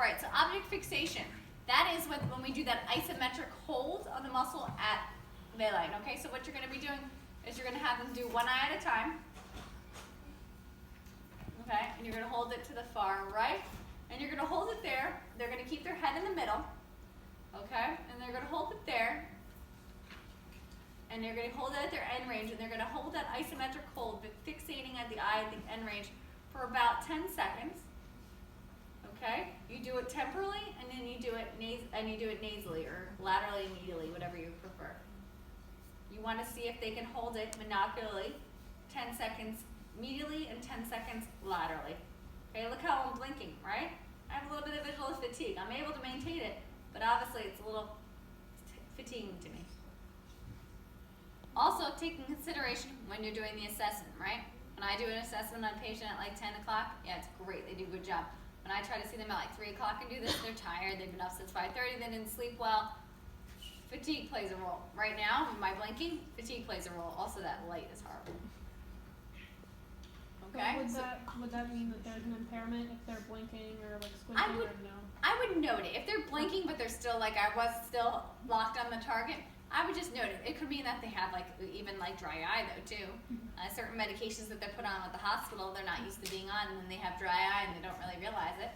right, so object fixation. That is when we do that isometric hold on the muscle at the line. Okay, so what you're going to be doing is you're going to have them do one eye at a time. Okay, and you're going to hold it to the far right. And you're going to hold it there. They're going to keep their head in the middle. Okay, and they're going to hold it there. And they're going to hold it at their end range. And they're going to hold that isometric hold, but fixating at the eye at the end range for about 10 seconds. Okay, you do it temporally, and then you do it nasally or laterally, medially, whatever you prefer. You want to see if they can hold it monocularly, 10 seconds medially and 10 seconds laterally. Okay, look how I'm blinking, right? I have a little bit of visual fatigue. I'm able to maintain it, but obviously it's a little fatiguing to me. Also, take in consideration when you're doing the assessment, right? When I do an assessment on a patient at like 10 o'clock, yeah, it's great. They do a good job. When I try to see them at like 3 o'clock and do this, they're tired. They've been up since 5:30. They didn't sleep well. Fatigue plays a role. Right now, with my blinking, fatigue plays a role. Also, that light is horrible. Okay? Would that mean that there's an impairment if they're blinking or like squinting or no? I would note it. If they're blinking but they're still like, I was still locked on the target, I would just note it. It could mean that they have like even like dry eye though too. Certain medications that they're put on at the hospital, they're not used to being on, and then they have dry eye and they don't really realize it.